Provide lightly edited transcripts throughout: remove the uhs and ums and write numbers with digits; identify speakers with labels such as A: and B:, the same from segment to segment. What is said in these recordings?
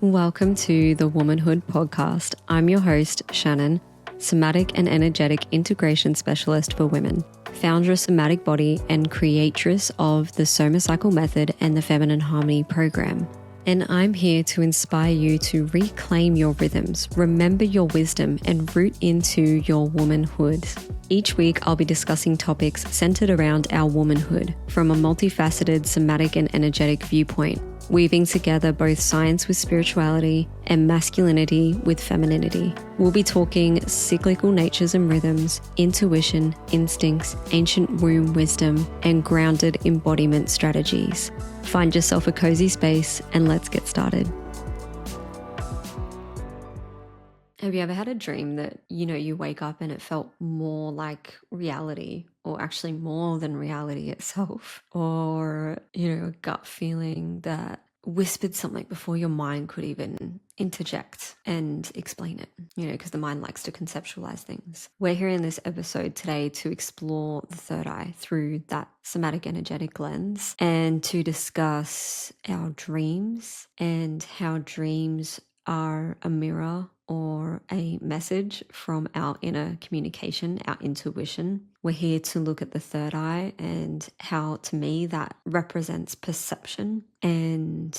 A: Welcome to the Womanhood podcast. I'm your host, Shannon, somatic and energetic integration specialist for women, founder of Somatic Body and creatress of the SomaCycle method and the Feminine Harmony program. And I'm here to inspire you to reclaim your rhythms, remember your wisdom, and root into your womanhood. Each week, I'll be discussing topics centered around our womanhood from a multifaceted somatic and energetic viewpoint, weaving together both science with spirituality and masculinity with femininity. We'll be talking cyclical natures and rhythms, intuition, instincts, ancient womb wisdom, and grounded embodiment strategies. Find yourself a cozy space and let's get started. Have you ever had a dream that, you wake up and it felt more like reality, or actually more than reality itself? Or, a gut feeling that whispered something before your mind could even interject and explain it, because the mind likes to conceptualize things. We're here in this episode today to explore the third eye through that somatic energetic lens and to discuss our dreams and how dreams are a mirror or a message from our inner communication, our intuition. We're here to look at the third eye and how, to me, that represents perception and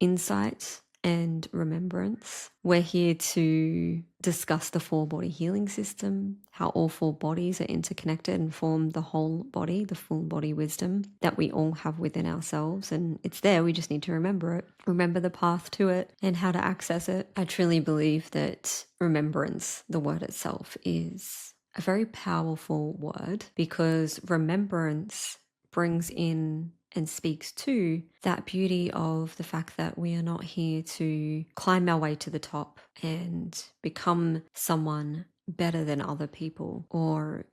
A: insight and remembrance. We're here to discuss the four body healing system, how all four bodies are interconnected and form the whole body, the full body wisdom that we all have within ourselves. And it's there, we just need to remember it, remember the path to it and how to access it. I truly believe that remembrance, the word itself, is a very powerful word, because remembrance brings in and speaks to that beauty of the fact that we are not here to climb our way to the top and become someone better than other people, or,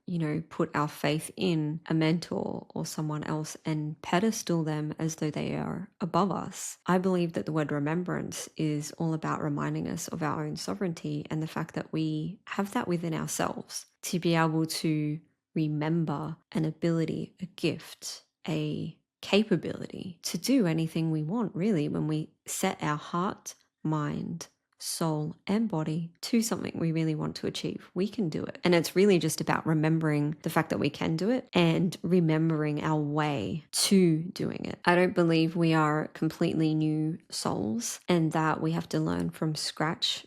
A: put our faith in a mentor or someone else and pedestal them as though they are above us. I believe that the word remembrance is all about reminding us of our own sovereignty and the fact that we have that within ourselves to be able to remember an ability, a gift, a capability to do anything we want, really, when we set our heart, mind, soul, and body to something we really want to achieve. We can do it. And it's really just about remembering the fact that we can do it and remembering our way to doing it. I don't believe we are completely new souls and that we have to learn from scratch.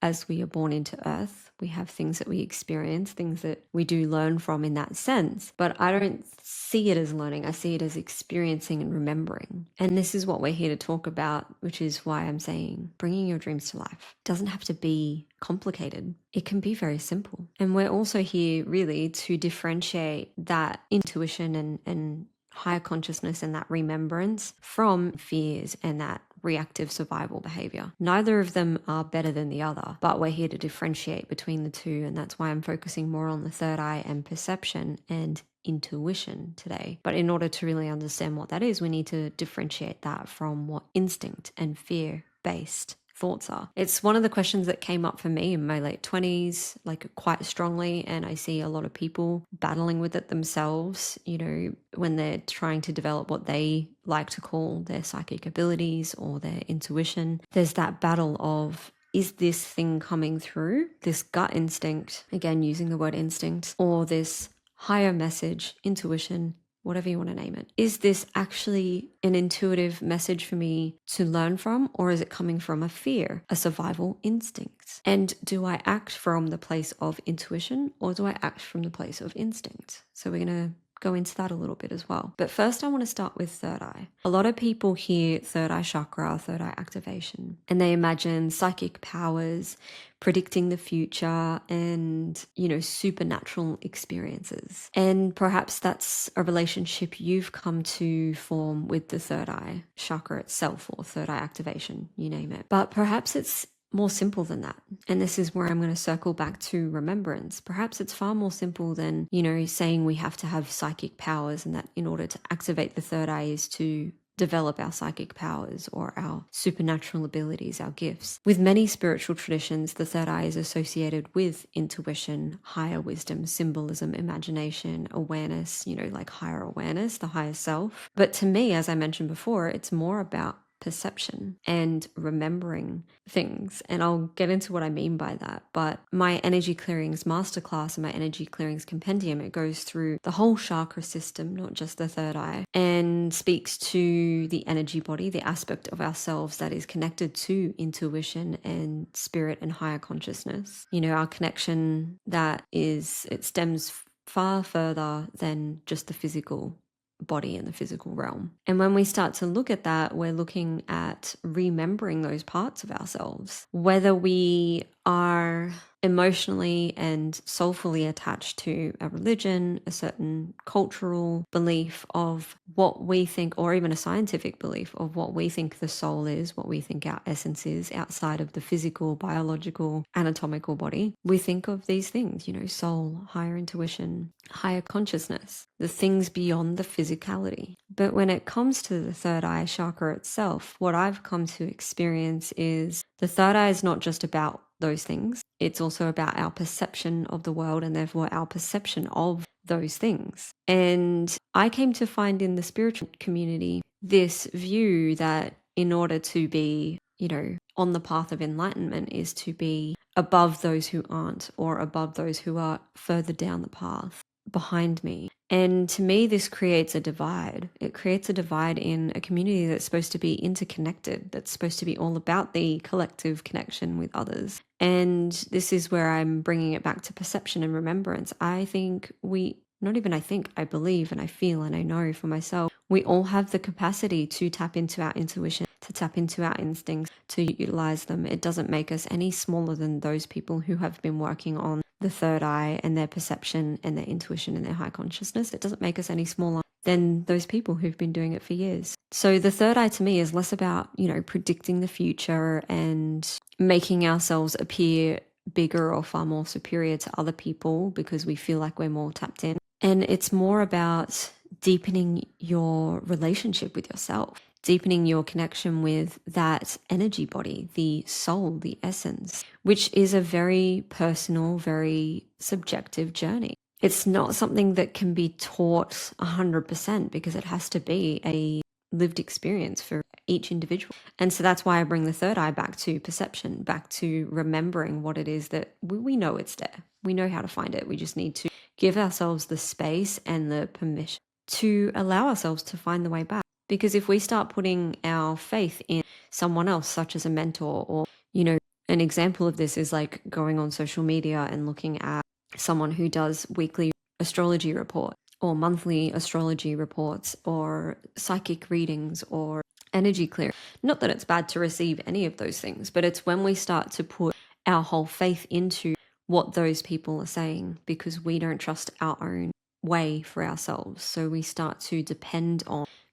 A: As we are born into earth, we have things that we experience, things that we do learn from in that sense. But I don't see it as learning. I see it as experiencing and remembering. And this is what we're here to talk about, which is why I'm saying bringing your dreams to life doesn't have to be complicated. It can be very simple. And we're also here really to differentiate that intuition and higher consciousness and that remembrance from fears and that reactive survival behavior. Neither of them are better than the other, but we're here to differentiate between the two. And that's why I'm focusing more on the third eye and perception and intuition today. But in order to really understand what that is, we need to differentiate that from what instinct and fear-based thoughts are. It's one of the questions that came up for me in my late 20s, like quite strongly. And I see a lot of people battling with it themselves, when they're trying to develop what they like to call their psychic abilities or their intuition. There's that battle of, is this thing coming through, this gut instinct, again, using the word instinct, or this higher message, intuition, whatever you want to name it. Is this actually an intuitive message for me to learn from, or is it coming from a fear, a survival instinct? And do I act from the place of intuition, or do I act from the place of instinct? So we're going to go into that a little bit as well. But first I want to start with third eye. A lot of people hear third eye chakra, third eye activation, and they imagine psychic powers, predicting the future, and, supernatural experiences. And perhaps that's a relationship you've come to form with the third eye chakra itself, or third eye activation, you name it. But perhaps it's more simple than that. And this is where I'm going to circle back to remembrance. Perhaps it's far more simple than, saying we have to have psychic powers, and that in order to activate the third eye is to develop our psychic powers or our supernatural abilities, our gifts. With many spiritual traditions, the third eye is associated with intuition, higher wisdom, symbolism, imagination, awareness, like higher awareness, the higher self. But to me, as I mentioned before, it's more about perception and remembering things. And I'll get into what I mean by that. But my energy clearings masterclass and my energy clearings compendium, it goes through the whole chakra system, not just the third eye, and speaks to the energy body, the aspect of ourselves that is connected to intuition and spirit and higher consciousness. You know, our connection it stems far further than just the physical body and the physical realm. And when we start to look at that, we're looking at remembering those parts of ourselves, whether we are emotionally and soulfully attached to a religion, a certain cultural belief of what we think, or even a scientific belief of what we think the soul is, what we think our essence is outside of the physical, biological, anatomical body. We think of these things, you know, soul, higher intuition, higher consciousness, the things beyond the physicality. But when it comes to the third eye chakra itself, what I've come to experience is the third eye is not just about those things. It's also about our perception of the world and therefore our perception of those things. And I came to find in the spiritual community this view that in order to be, you know, on the path of enlightenment is to be above those who aren't, or above those who are further down the path behind me. And to me, this creates a divide. It creates a divide in a community that's supposed to be interconnected, that's supposed to be all about the collective connection with others. And this is where I'm bringing it back to perception and remembrance. I think I believe and I feel and I know for myself, we all have the capacity to tap into our intuition, to tap into our instincts, to utilize them. It doesn't make us any smaller than those people who have been working on the third eye and their perception and their intuition and their high consciousness. It doesn't make us any smaller than those people who've been doing it for years. So the third eye to me is less about, you know, predicting the future and making ourselves appear bigger or far more superior to other people because we feel like we're more tapped in. And it's more about deepening your relationship with yourself, deepening your connection with that energy body, the soul, the essence, which is a very personal, very subjective journey. It's not something that can be taught 100% because it has to be a lived experience for each individual. And so that's why I bring the third eye back to perception, back to remembering what it is that we know it's there. We know how to find it. We just need to give ourselves the space and the permission to allow ourselves to find the way back. Because if we start putting our faith in someone else, such as a mentor, or, you know, an example of this is like going on social media and looking at someone who does weekly astrology report or monthly astrology reports or psychic readings or energy clear. Not that it's bad to receive any of those things, but it's when we start to put our whole faith into what those people are saying because we don't trust our own way for ourselves. So we start to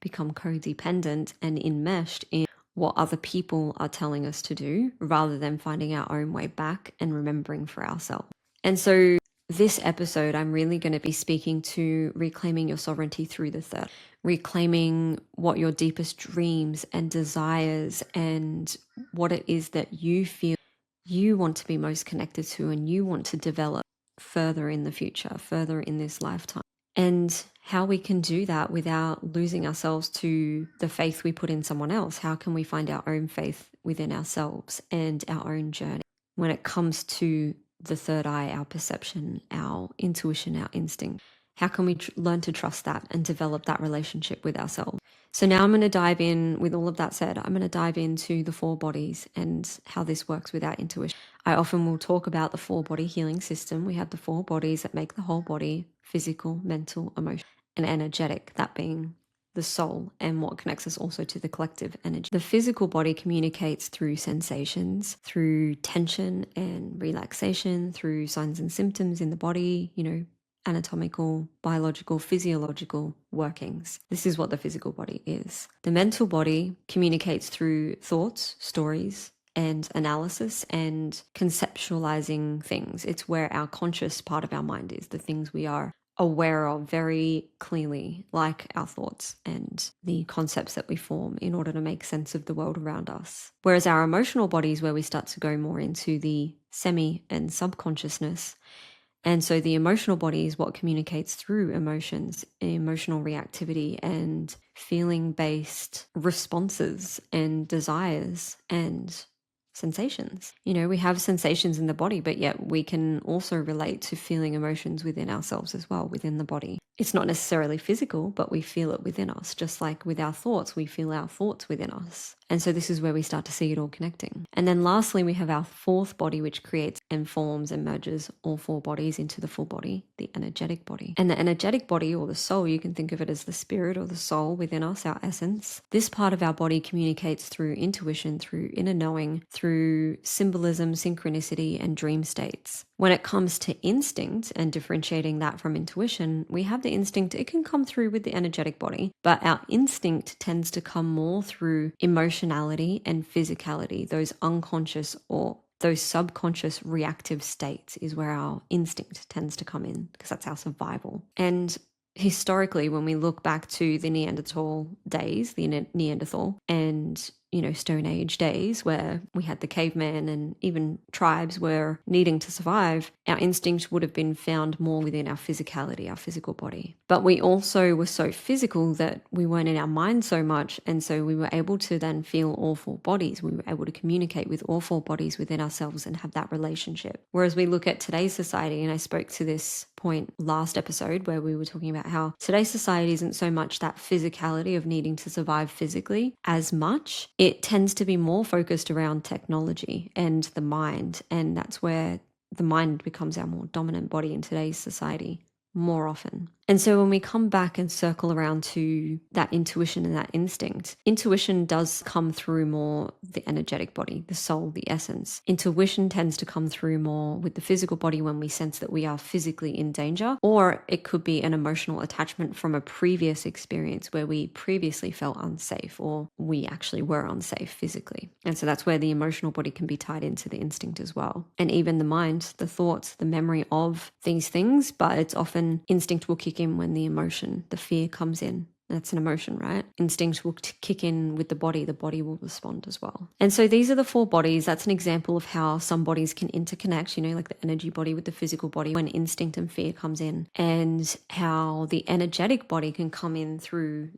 A: become codependent and enmeshed in what other people are telling us to do rather than finding our own way back and remembering for ourselves. And so this episode, I'm really going to be speaking to reclaiming your sovereignty through the third, reclaiming what your deepest dreams and desires and what it is that you feel you want to be most connected to and you want to develop further in the future, further in this lifetime. And how we can do that without losing ourselves to the faith we put in someone else. How can we find our own faith within ourselves and our own journey when it comes to the third eye, our perception, our intuition, our instinct? How can we learn to trust that and develop that relationship with ourselves? So now I'm going to dive in, with all of that said, I'm going to dive into the 4 bodies and how this works with our intuition. I often will talk about the 4-body healing system. We have the 4 bodies that make the whole body: physical, mental, emotional, and energetic, that being the soul and what connects us also to the collective energy. The physical body communicates through sensations, through tension and relaxation, through signs and symptoms in the body, you know, anatomical, biological, physiological workings. This is what the physical body is. The mental body communicates through thoughts, stories, and analysis and conceptualizing things. It's where our conscious part of our mind is, the things we are aware of very clearly, like our thoughts and the concepts that we form in order to make sense of the world around us. Whereas our emotional body is where we start to go more into the semi and subconsciousness. And so the emotional body is what communicates through emotions, emotional reactivity, and feeling-based responses and desires and sensations. We have sensations in the body, but yet we can also relate to feeling emotions within ourselves as well, within the body. It's not necessarily physical, but we feel it within us. Just like with our thoughts, we feel our thoughts within us. And so this is where we start to see it all connecting. And then lastly, we have our fourth body, which creates and forms and merges all four bodies into the full body, the energetic body. And the energetic body, or the soul, you can think of it as the spirit or the soul within us, our essence. This part of our body communicates through intuition, through inner knowing, through symbolism, synchronicity, and dream states. When it comes to instinct and differentiating that from intuition, we have the instinct. It can come through with the energetic body, but our instinct tends to come more through emotionality and physicality. Those unconscious or those subconscious reactive states is where our instinct tends to come in, because that's our survival. And historically, when we look back to the Neanderthal days, the Neanderthal and Stone Age days, where we had the caveman and even tribes were needing to survive, our instinct would have been found more within our physicality, our physical body. But we also were so physical that we weren't in our mind so much. And so we were able to then feel all four bodies. We were able to communicate with all four bodies within ourselves and have that relationship. Whereas we look at today's society, and I spoke to this point last episode where we were talking about how today's society isn't so much that physicality of needing to survive physically as much. It tends to be more focused around technology and the mind. And that's where the mind becomes our more dominant body in today's society more often. And so when we come back and circle around to that intuition and that instinct, intuition does come through more the energetic body, the soul, the essence. Intuition tends to come through more with the physical body when we sense that we are physically in danger, or it could be an emotional attachment from a previous experience where we previously felt unsafe, or we actually were unsafe physically. And so that's where the emotional body can be tied into the instinct as well. And even the mind, the thoughts, the memory of these things, but it's often instinct will kick in when the emotion, the fear comes in. That's an emotion, right? Instinct will kick in with the body will respond as well. And so these are the four bodies. That's an example of how some bodies can interconnect, like the energy body with the physical body when instinct and fear comes in, and how the energetic body can come in through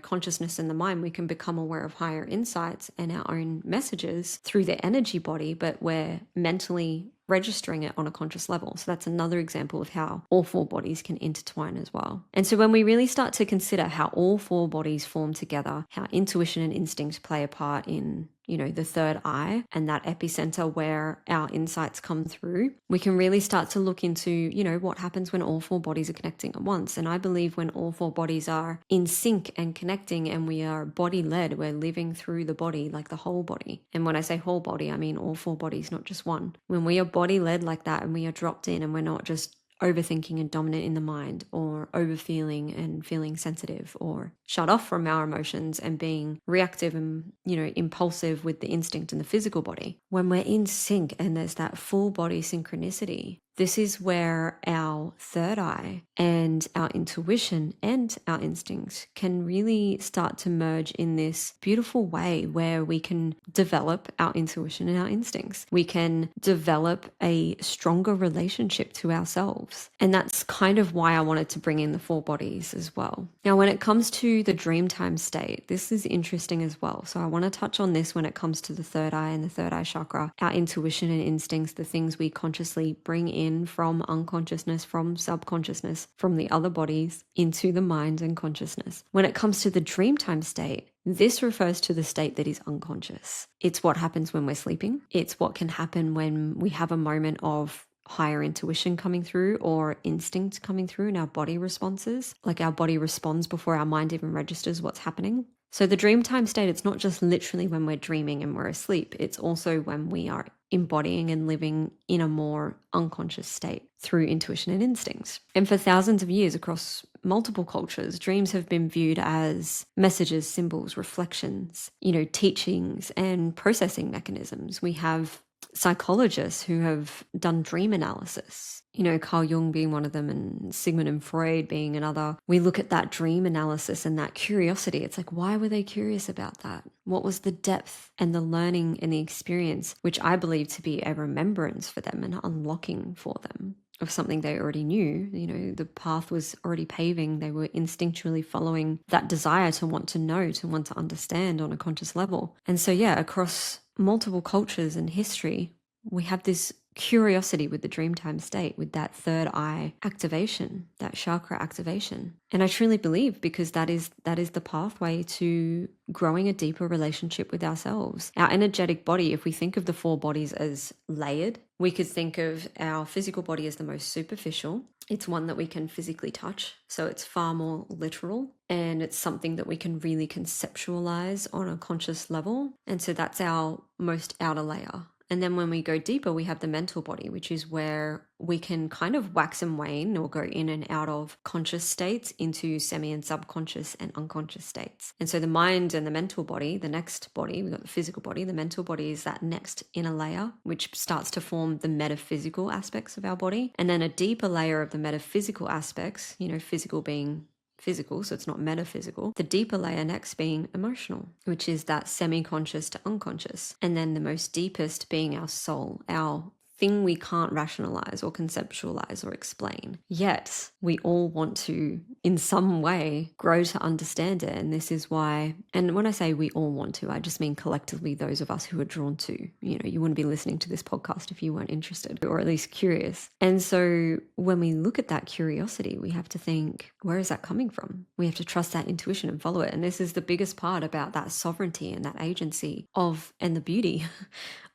A: consciousness in the mind. We can become aware of higher insights and our own messages through the energy body, but we're mentally registering it on a conscious level. So that's another example of how all four bodies can intertwine as well. And so when we really start to consider how all four bodies form together, how intuition and instinct play a part in the third eye and that epicenter where our insights come through, we can really start to look into, what happens when all four bodies are connecting at once. And I believe when all four bodies are in sync and connecting and we are body-led, we're living through the body, like the whole body. And when I say whole body, I mean all four bodies, not just one. When we are body-led like that and we are dropped in and we're not just overthinking and dominant in the mind, or overfeeling and feeling sensitive, or shut off from our emotions and being reactive and impulsive with the instinct and the physical body. When we're in sync and there's that full body synchronicity, this is where our third eye and our intuition and our instincts can really start to merge in this beautiful way where we can develop our intuition and our instincts. We can develop a stronger relationship to ourselves. And that's kind of why I wanted to bring in the four bodies as well. Now, when it comes to the Dreamtime state, this is interesting as well. So I want to touch on this when it comes to the third eye and the third eye chakra, our intuition and instincts, the things we consciously bring in from unconsciousness, from subconsciousness, from the other bodies into the mind and consciousness. When it comes to the Dreamtime state, this refers to the state that is unconscious. It's what happens when we're sleeping. It's what can happen when we have a moment of higher intuition coming through or instinct coming through in our body responses. Like our body responds before our mind even registers what's happening. So the Dreamtime state, it's not just literally when we're dreaming and we're asleep. It's also when we are embodying and living in a more unconscious state through intuition and instincts. And for thousands of years across multiple cultures, dreams have been viewed as messages, symbols, reflections, teachings and processing mechanisms. We have psychologists who have done dream analysis, Carl Jung being one of them and Sigmund and Freud being another. We look at that dream analysis and that curiosity. It's like, why were they curious about that? What was the depth and the learning and the experience, which I believe to be a remembrance for them and unlocking for them? of something they already knew. The path was already paving. They were instinctually following that desire to want to know, to want to understand on a conscious level. And so, yeah, across multiple cultures and history, we have this curiosity with the Dreamtime state, with that third eye activation, that chakra activation. And I truly believe, because that is the pathway to growing a deeper relationship with ourselves. Our energetic body, if we think of the 4 bodies as layered, we could think of our physical body as the most superficial. It's one that we can physically touch, so it's far more literal, and it's something that we can really conceptualize on a conscious level. And so that's our most outer layer. And then when we go deeper, we have the mental body, which is where we can kind of wax and wane, or go in and out of conscious states into semi and subconscious and unconscious states. And so the mind and the mental body, the next body, we've got the physical body, the mental body is that next inner layer, which starts to form the metaphysical aspects of our body. And then a deeper layer of the metaphysical aspects, physical being physical, so it's not metaphysical. The deeper layer next being emotional, which is that semi-conscious to unconscious. And then the most deepest being our soul, our thing we can't rationalize or conceptualize or explain. Yet we all want to, in some way, grow to understand it. And this is why, and when I say we all want to, I just mean collectively those of us who are drawn to. You wouldn't be listening to this podcast if you weren't interested, or at least curious. And so when we look at that curiosity, we have to think, where is that coming from? We have to trust that intuition and follow it. And this is the biggest part about that sovereignty and that agency and the beauty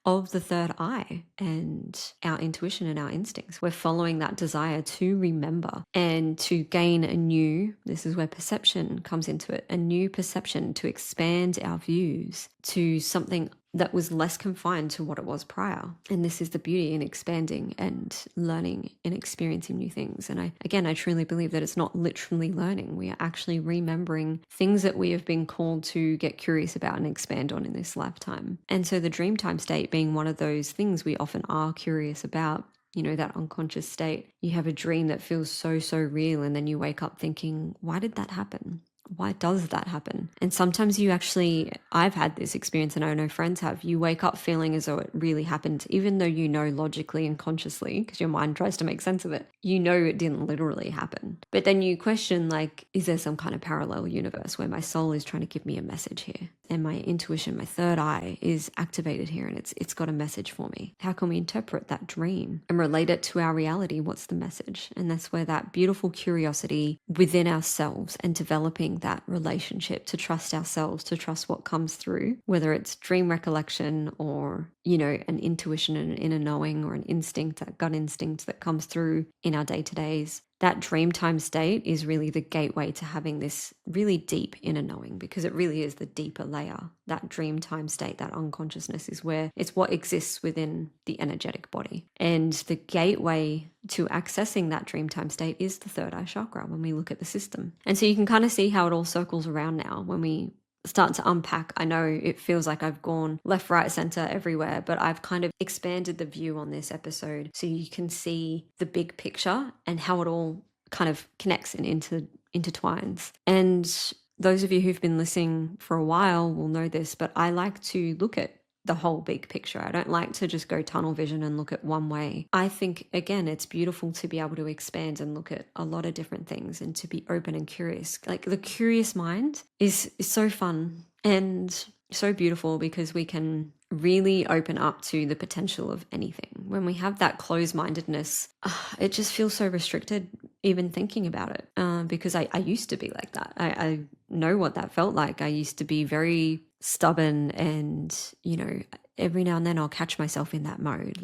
A: of the third eye and our intuition and our instincts. We're following that desire to remember and to gain this is where perception comes into it, a new perception, to expand our views to something that was less confined to what it was prior. And this is the beauty in expanding and learning and experiencing new things. And I truly believe that it's not literally learning. We are actually remembering things that we have been called to get curious about and expand on in this lifetime. And so the Dreamtime state being one of those things we often are curious about, that unconscious state. You have a dream that feels so, so real, and then you wake up thinking, why did that happen? Why does that happen? And sometimes I've had this experience, and I know friends have, you wake up feeling as though it really happened, even though logically and consciously, because your mind tries to make sense of it, it didn't literally happen. But then you question, is there some kind of parallel universe where my soul is trying to give me a message here? And my intuition, my third eye, is activated here, and it's got a message for me. How can we interpret that dream and relate it to our reality? What's the message? And that's where that beautiful curiosity within ourselves and developing that relationship to trust ourselves, to trust what comes through, whether it's dream recollection or, an intuition and an inner knowing, or an instinct, that gut instinct that comes through in our day-to-days. That Dreamtime state is really the gateway to having this really deep inner knowing, because it really is the deeper layer. That Dreamtime state, that unconsciousness, is where it's what exists within the energetic body. And the gateway to accessing that Dreamtime state is the third eye chakra when we look at the system. And so you can kind of see how it all circles around now when we start to unpack. I know it feels like I've gone left, right, center, everywhere, but I've kind of expanded the view on this episode so you can see the big picture and how it all kind of connects and intertwines. And those of you who've been listening for a while will know this, but I like to look at the whole big picture. I don't like to just go tunnel vision and look at one way. I think, again, it's beautiful to be able to expand and look at a lot of different things and to be open and curious. The curious mind is so fun and so beautiful, because we can really open up to the potential of anything. When we have that closed-mindedness, it just feels so restricted even thinking about it, because I used to be like that. I know what that felt like. I used to be very stubborn, and every now and then I'll catch myself in that mode.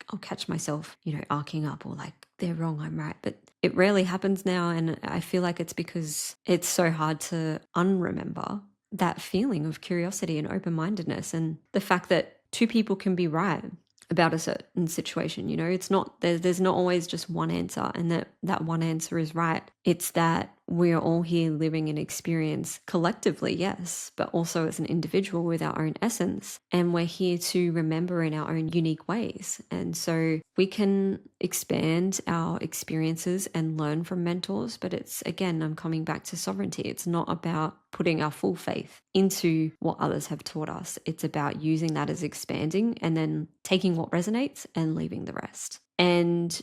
A: I'll catch myself arcing up, or they're wrong, I'm right. But it rarely happens now, and I feel like it's because it's so hard to unremember that feeling of curiosity and open-mindedness, and the fact that two people can be right about a certain situation. It's not, there's not always just one answer, and that one answer is right. It's that we're all here living an experience collectively, yes, but also as an individual with our own essence. And we're here to remember in our own unique ways. And so we can expand our experiences and learn from mentors. But it's, again, I'm coming back to sovereignty. It's not about putting our full faith into what others have taught us. It's about using that as expanding and then taking what resonates and leaving the rest. And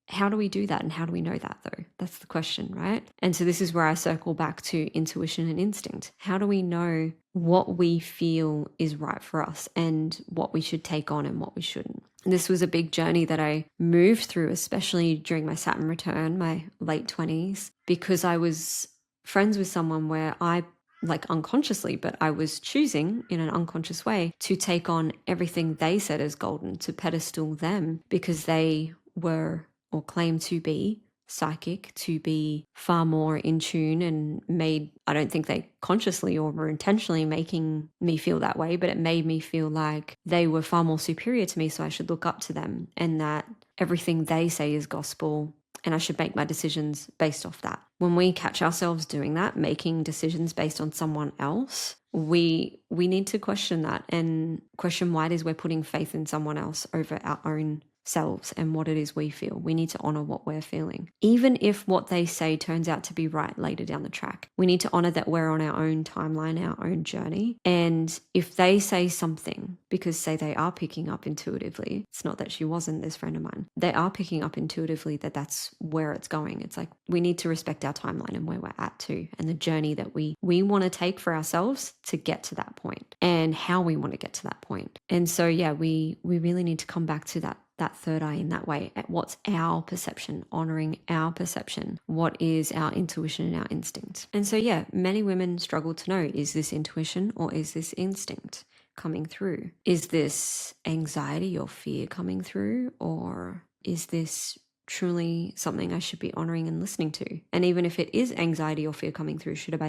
A: how do we do that? And how do we know that though? That's the question, right? And so this is where I circle back to intuition and instinct. How do we know what we feel is right for us and what we should take on and what we shouldn't? This was a big journey that I moved through, especially during my Saturn return, my late 20s, because I was friends with someone where I, like unconsciously, but I was choosing in an unconscious way to take on everything they said as golden, to pedestal them because they were or claimed to be psychic, to be far more in tune, and made, I don't think they consciously or were intentionally making me feel that way, but it made me feel like they were far more superior to me, so I should look up to them and that everything they say is gospel and I should make my decisions based off that. When we catch ourselves doing that, making decisions based on someone else, we need to question that and question why it is we're putting faith in someone else over our own selves and what it is we feel. We need to honor what we're feeling. Even if what they say turns out to be right later down the track, we need to honor that we're on our own timeline, our own journey. And if they say something, because say they are picking up intuitively, it's not that she wasn't, this friend of mine, they are picking up intuitively that that's where it's going. It's like we need to respect our timeline and where we're at too, and the journey that we want to take for ourselves to get to that point and how we want to get to that point. And so yeah, we really need to come back to that third eye in that way, at what's our perception, honoring our perception, what is our intuition and our instinct. And so yeah, many women struggle to know, is this intuition or is this instinct coming through? Is this anxiety or fear coming through, or is this truly something I should be honoring and listening to? And even if it is anxiety or fear coming through, should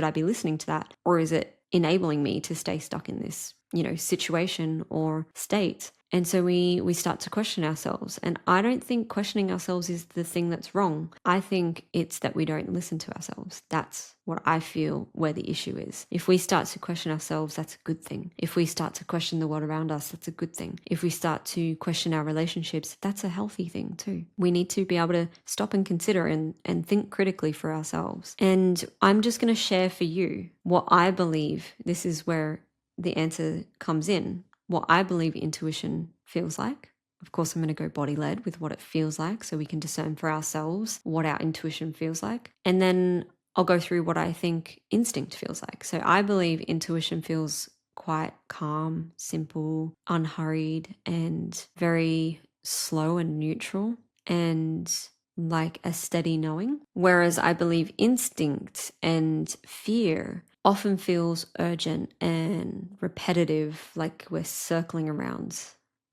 A: I be listening to that, or is it enabling me to stay stuck in this, situation or state? And so we start to question ourselves. And I don't think questioning ourselves is the thing that's wrong. I think it's that we don't listen to ourselves. That's what I feel where the issue is. If we start to question ourselves, that's a good thing. If we start to question the world around us, that's a good thing. If we start to question our relationships, that's a healthy thing too. We need to be able to stop and consider and think critically for ourselves. And I'm just going to share for you what I believe. This is where the answer comes in. What I believe intuition feels like. Of course, I'm going to go body-led with what it feels like so we can discern for ourselves what our intuition feels like. And then I'll go through what I think instinct feels like. So I believe intuition feels quite calm, simple, unhurried, and very slow and neutral, and like a steady knowing. Whereas I believe instinct and fear often feels urgent and repetitive, like we're circling around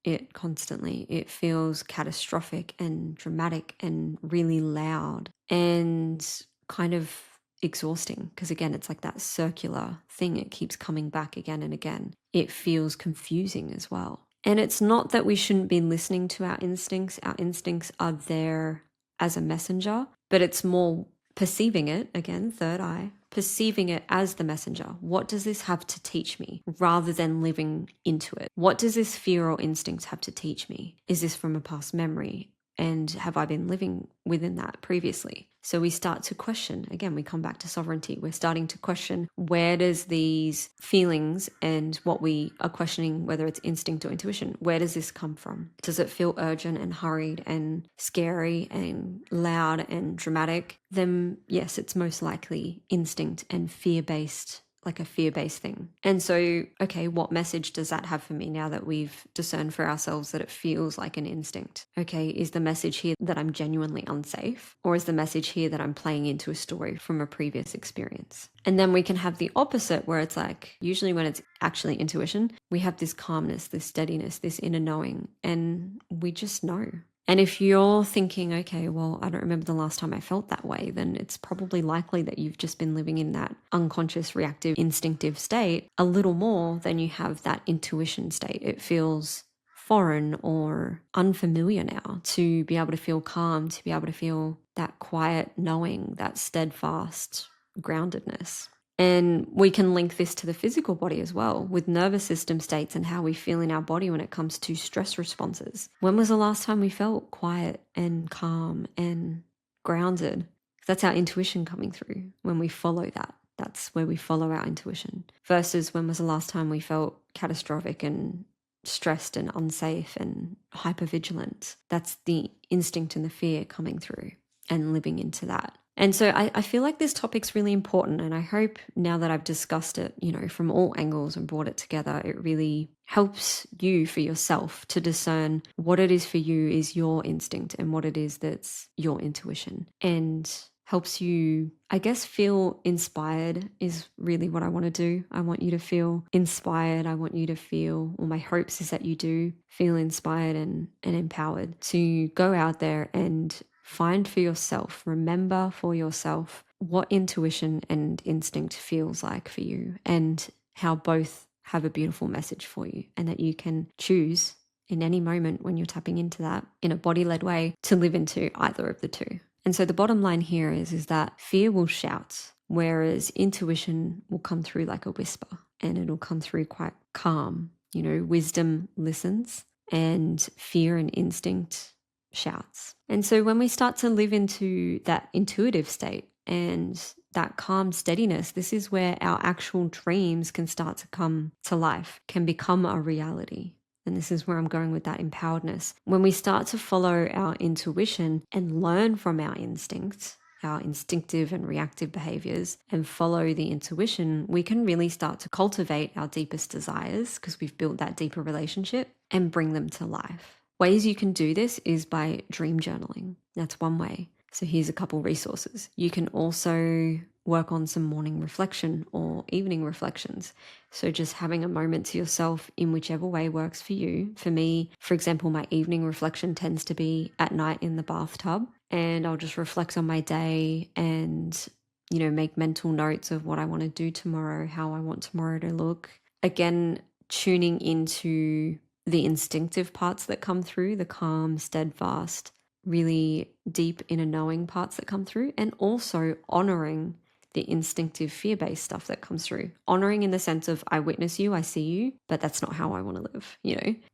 A: it constantly. It feels catastrophic and dramatic and really loud and kind of exhausting, because again, it's like that circular thing. It keeps coming back again and again. It feels confusing as well. And it's not that we shouldn't be listening to our instincts. Our instincts are there as a messenger, but it's more perceiving it, again, third eye, perceiving it as the messenger. What does this have to teach me, rather than living into it? What does this fear or instinct have to teach me? Is this from a past memory? And have I been living within that previously? So we start to question, again, we come back to sovereignty. We're starting to question, where does these feelings and what we are questioning, whether it's instinct or intuition, where does this come from? Does it feel urgent and hurried and scary and loud and dramatic? Then yes, it's most likely instinct and fear-based, like a fear-based thing. And so, okay, what message does that have for me now that we've discerned for ourselves that it feels like an instinct? Okay, is the message here that I'm genuinely unsafe? Or is the message here that I'm playing into a story from a previous experience? And then we can have the opposite, where it's like, usually when it's actually intuition, we have this calmness, this steadiness, this inner knowing, and we just know. And if you're thinking, okay, well, I don't remember the last time I felt that way, then it's probably likely that you've just been living in that unconscious, reactive, instinctive state a little more than you have that intuition state. It feels foreign or unfamiliar now to be able to feel calm, to be able to feel that quiet knowing, that steadfast groundedness. And we can link this to the physical body as well, with nervous system states and how we feel in our body when it comes to stress responses. When was the last time we felt quiet and calm and grounded? That's our intuition coming through when we follow that. That's where we follow our intuition. Versus when was the last time we felt catastrophic and stressed and unsafe and hypervigilant? That's the instinct and the fear coming through and living into that. And so I feel like this topic's really important, and I hope now that I've discussed it, from all angles and brought it together, it really helps you for yourself to discern what it is for you is your instinct and what it is that's your intuition, and helps you, I guess, feel inspired is really what I want to do. I want you to feel inspired. I want you to feel, or my hopes is that you do feel inspired and empowered to go out there and find for yourself, remember for yourself what intuition and instinct feels like for you, and how both have a beautiful message for you, and that you can choose in any moment when you're tapping into that in a body-led way to live into either of the two. And so the bottom line here is that fear will shout, whereas intuition will come through like a whisper, and it'll come through quite calm. Wisdom listens, and fear and instinct shouts. And so when we start to live into that intuitive state and that calm steadiness, this is where our actual dreams can start to come to life, can become a reality. And this is where I'm going with that empoweredness. When we start to follow our intuition and learn from our instincts, our instinctive and reactive behaviors, and follow the intuition, we can really start to cultivate our deepest desires because we've built that deeper relationship and bring them to life. Ways you can do this is by dream journaling. That's one way. So here's a couple resources. You can also work on some morning reflection or evening reflections. So just having a moment to yourself in whichever way works for you. For me, for example, my evening reflection tends to be at night in the bathtub, and I'll just reflect on my day and, make mental notes of what I want to do tomorrow, how I want tomorrow to look. Again, tuning into the instinctive parts that come through, the calm, steadfast, really deep inner knowing parts that come through, and also honoring the instinctive fear-based stuff that comes through. Honoring in the sense of, I witness you, I see you, but that's not how I want to live,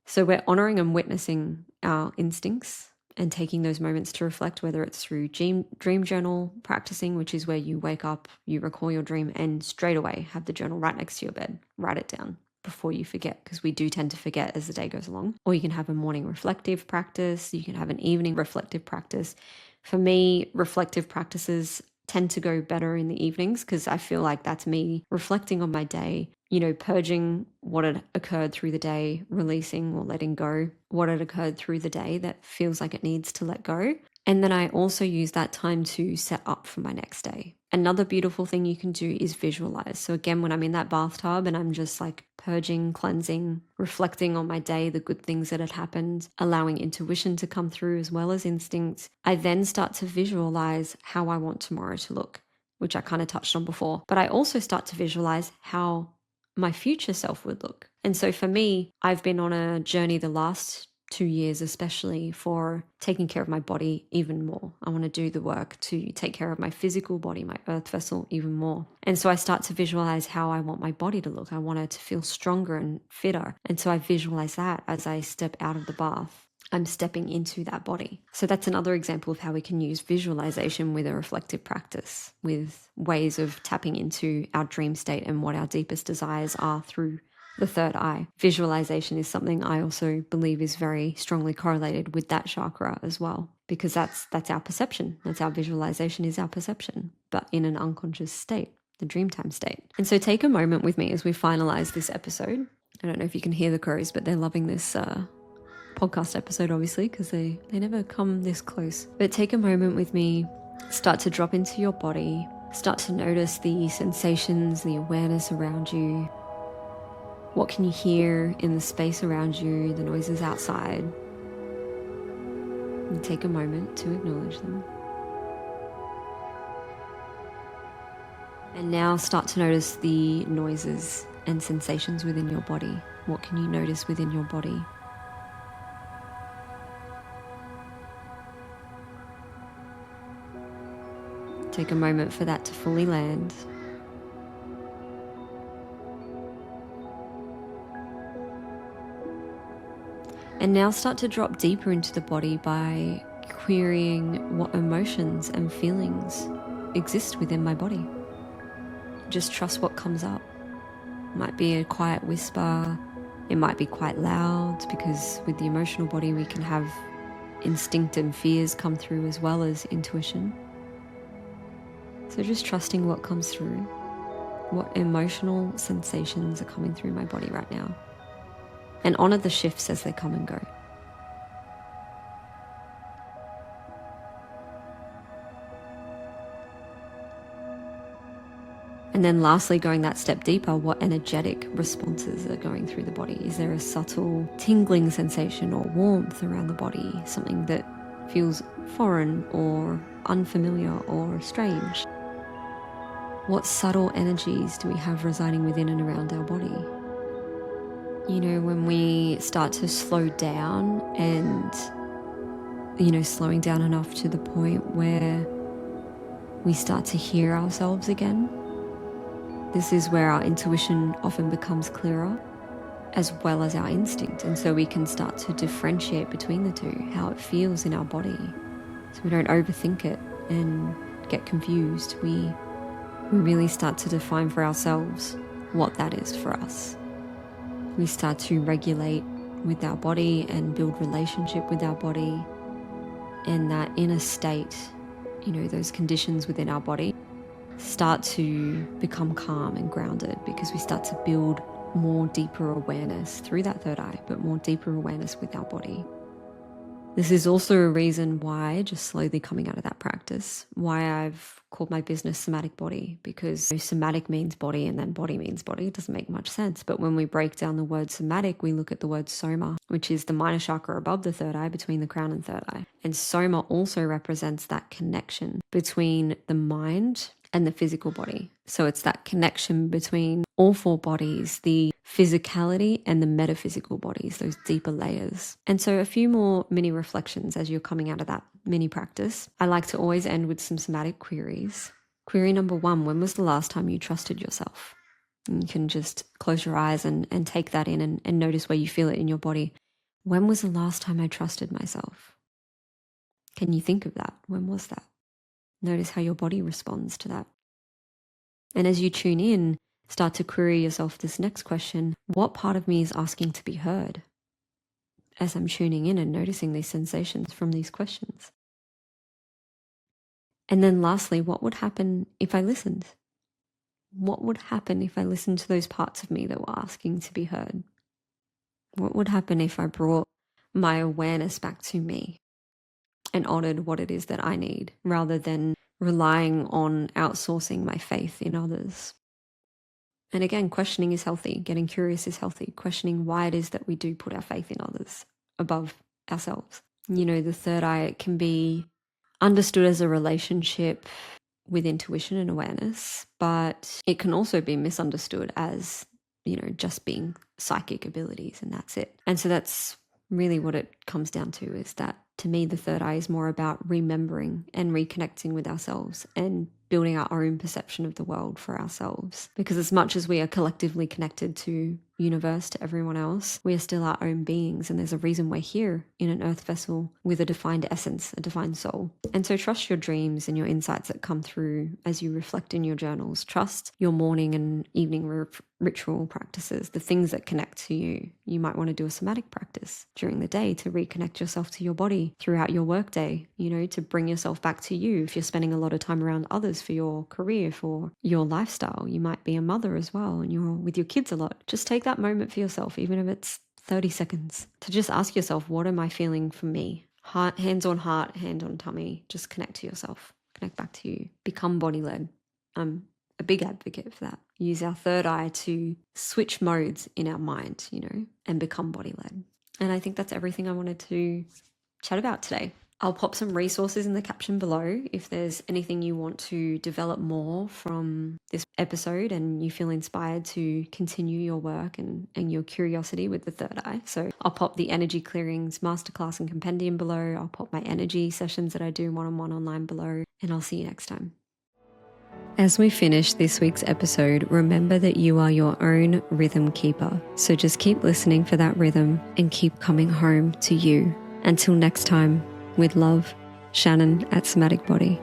A: So we're honoring and witnessing our instincts and taking those moments to reflect, whether it's through dream journal practicing, which is where you wake up, you recall your dream, and straight away have the journal right next to your bed. Write it down before you forget, because we do tend to forget as the day goes along. Or you can have a morning reflective practice. You can have an evening reflective practice. For me, reflective practices tend to go better in the evenings because I feel like that's me reflecting on my day, purging what had occurred through the day, releasing or letting go what had occurred through the day that feels like it needs to let go. And then I also use that time to set up for my next day. Another beautiful thing you can do is visualize. So again, when I'm in that bathtub and I'm just like purging, cleansing, reflecting on my day, the good things that had happened, allowing intuition to come through as well as instinct, I then start to visualize how I want tomorrow to look, which I kind of touched on before. But I also start to visualize how my future self would look. And so for me, I've been on a journey the last 2 years, especially for taking care of my body even more. I want to do the work to take care of my physical body, my earth vessel even more. And so I start to visualize how I want my body to look. I want it to feel stronger and fitter. And so I visualize that as I step out of the bath. I'm stepping into that body. So that's another example of how we can use visualization with a reflective practice, with ways of tapping into our dream state and what our deepest desires are through the third eye. Visualization is something I also believe is very strongly correlated with that chakra as well, because that's our perception. That's our visualization is our perception, but in an unconscious state, the Dreamtime state. And so take a moment with me as we finalize this episode. I don't know if you can hear the crows, but they're loving this podcast episode, obviously, because they never come this close. But take a moment with me, start to drop into your body, start to notice the sensations, the awareness around you. What can you hear in the space around you, the noises outside? And take a moment to acknowledge them. And now start to notice the noises and sensations within your body. What can you notice within your body? Take a moment for that to fully land. And now start to drop deeper into the body by querying what emotions and feelings exist within my body. Just trust what comes up. It might be a quiet whisper. It might be quite loud, because with the emotional body we can have instinct and fears come through as well as intuition. So just trusting what comes through, what emotional sensations are coming through my body right now, and honor the shifts as they come and go. And then lastly, going that step deeper, what energetic responses are going through the body? Is there a subtle tingling sensation or warmth around the body? Something that feels foreign or unfamiliar or strange? What subtle energies do we have residing within and around our body? You know, when we start to slow down and, slowing down enough to the point where we start to hear ourselves again, this is where our intuition often becomes clearer, as well as our instinct. And so we can start to differentiate between the two, how it feels in our body. So we don't overthink it and get confused. We really start to define for ourselves what that is for us. We start to regulate with our body and build relationship with our body. And that inner state, those conditions within our body, start to become calm and grounded because we start to build more deeper awareness through that third eye, but more deeper awareness with our body. This is also a reason why, just slowly coming out of that practice, why I've called my business Somatic Body, because somatic means body and then body means body. It doesn't make much sense. But when we break down the word somatic, we look at the word soma, which is the minor chakra above the third eye, between the crown and third eye. And soma also represents that connection between the mind and the physical body. So it's that connection between all four bodies, the physicality and the metaphysical bodies, those deeper layers. And so a few more mini reflections as you're coming out of that mini practice. I like to always end with some somatic queries. Query number 1, when was the last time you trusted yourself? And you can just close your eyes and take that in and notice where you feel it in your body. When was the last time I trusted myself? Can you think of that? When was that? Notice how your body responds to that. And as you tune in, start to query yourself this next question: what part of me is asking to be heard? As I'm tuning in and noticing these sensations from these questions. And then lastly, what would happen if I listened? What would happen if I listened to those parts of me that were asking to be heard? What would happen if I brought my awareness back to me and honored what it is that I need, rather than relying on outsourcing my faith in others? And again, questioning is healthy. Getting curious is healthy. Questioning why it is that we do put our faith in others above ourselves. The third eye, it can be understood as a relationship with intuition and awareness, but it can also be misunderstood as, just being psychic abilities and that's it. And so that's really what it comes down to, is that to me, the third eye is more about remembering and reconnecting with ourselves and building our own perception of the world for ourselves. Because as much as we are collectively connected to universe, to everyone else, we are still our own beings, and there's a reason we're here in an earth vessel with a defined essence, a defined soul. And so trust your dreams and your insights that come through as you reflect in your journals. Trust your morning and evening ritual practices, the things that connect to you. You might want to do a somatic practice during the day to reconnect yourself to your body throughout your workday, to bring yourself back to you. If you're spending a lot of time around others for your career, for your lifestyle, you might be a mother as well and you're with your kids a lot. Just take that moment for yourself, even if it's 30 seconds, to just ask yourself, what am I feeling for me? Hands on heart, hand on tummy. Just connect to yourself, connect back to you. Become body-led. I'm a big advocate for that. Use our third eye to switch modes in our mind, and become body-led. And I think that's everything I wanted to chat about today. I'll pop some resources in the caption below if there's anything you want to develop more from this episode and you feel inspired to continue your work and your curiosity with the third eye. So I'll pop the energy clearings masterclass and compendium below. I'll pop my energy sessions that I do one-on-one online below, and I'll see you next time. As we finish this week's episode, remember that you are your own rhythm keeper. So just keep listening for that rhythm and keep coming home to you. Until next time, with love, Shannon at Somatic Body.